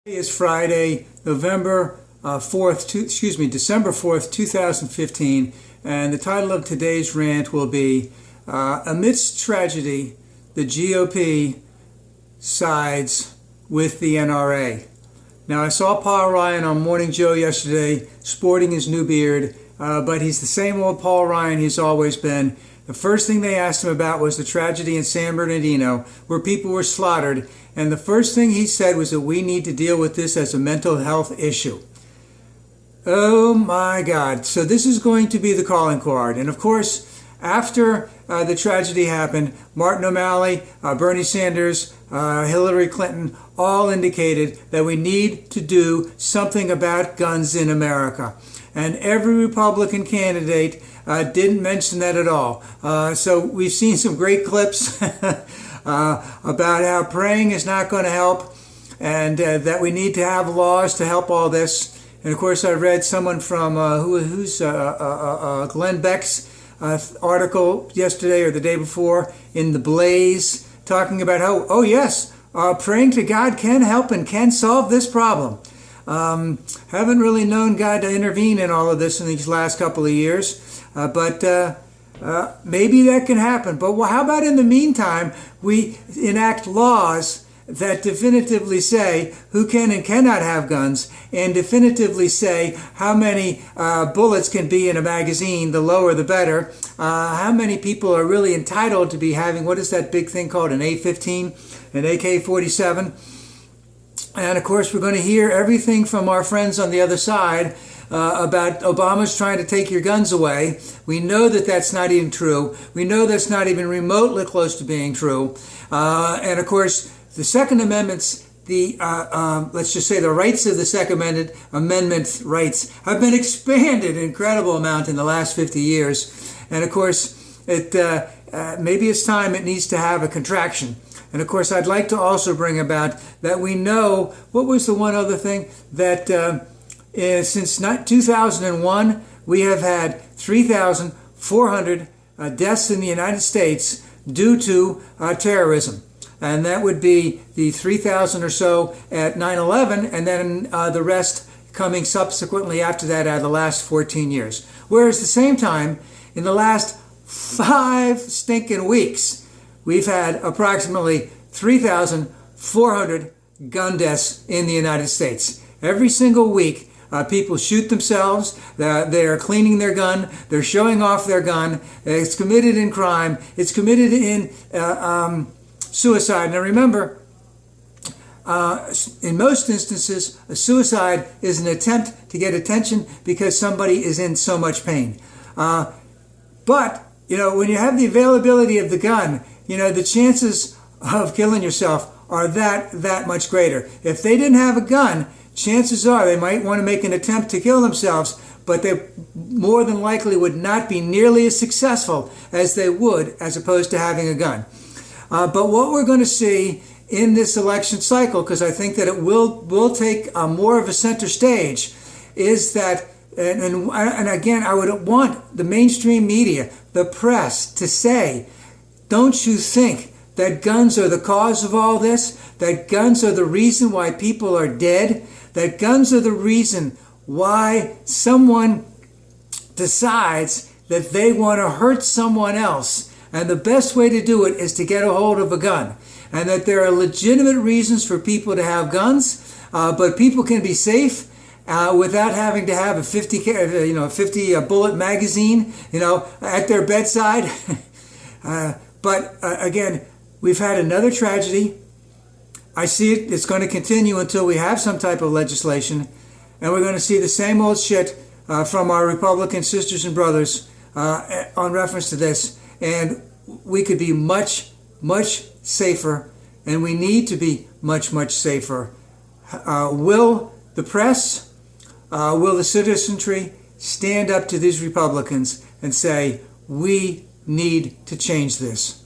Today is Friday, December 4th, 2015, and the title of today's rant will be, Amidst Tragedy, the GOP sides with the NRA. Now, I saw Paul Ryan on Morning Joe yesterday sporting his new beard, but he's the same old Paul Ryan he's always been. The first thing they asked him about was the tragedy in San Bernardino, where people were slaughtered, and the first thing he said was that we need to deal with this as a mental health issue. Oh my God. So this is going to be the calling card. And of course, after the tragedy happened, Martin O'Malley, Bernie Sanders, Hillary Clinton all indicated that we need to do something about guns in America. And every Republican candidate didn't mention that at all. So we've seen some great clips about how praying is not going to help, and that we need to have laws to help all this. And of course, I read someone from Glenn Beck's article yesterday or the day before in The Blaze, talking about how, oh yes, praying to God can help and can solve this problem. Haven't really known God to intervene in all of this in these last couple of years, but maybe that can happen. But how about in the meantime, we enact laws that definitively say who can and cannot have guns, and definitively say how many bullets can be in a magazine, the lower the better, how many people are really entitled to be having, what is that big thing called, an A-15, an AK-47. And of course, we're going to hear everything from our friends on the other side about Obama's trying to take your guns away. We know that that's not even true. We know that's not even remotely close to being true. And of course, the Second Amendment's, let's just say the rights of the Second Amendment rights have been expanded an incredible amount in the last 50 years. And of course, maybe it's time it needs to have a contraction. And of course, I'd like to also bring about that we know, what was the one other thing, that since 2001, we have had 3,400 deaths in the United States due to terrorism. And that would be the 3,000 or so at 9/11, and then the rest coming subsequently after that out of the last 14 years. Whereas at the same time, in the last 5 stinking weeks, we've had approximately 3,400 gun deaths in the United States. Every single week, people shoot themselves, they're cleaning their gun, they're showing off their gun, it's committed in crime, it's committed in suicide. Now remember, in most instances, a suicide is an attempt to get attention because somebody is in so much pain. But, when you have the availability of the gun, the chances of killing yourself are that much greater. If they didn't have a gun, chances are they might want to make an attempt to kill themselves, but they more than likely would not be nearly as successful as they would as opposed to having a gun. But what we're going to see in this election cycle, because I think that it will take more of a center stage, is that, and again, I would want the mainstream media, the press, to say, don't you think that guns are the cause of all this? That guns are the reason why people are dead? That guns are the reason why someone decides that they want to hurt someone else, and the best way to do it is to get a hold of a gun? And that there are legitimate reasons for people to have guns, but people can be safe without having to have a 50 bullet magazine, at their bedside. But again, we've had another tragedy. I see it's going to continue until we have some type of legislation, and we're going to see the same old shit from our Republican sisters and brothers on reference to this. And we could be much, much safer, and we need to be much, much safer. Will the press, will the citizenry stand up to these Republicans and say, we need to change this?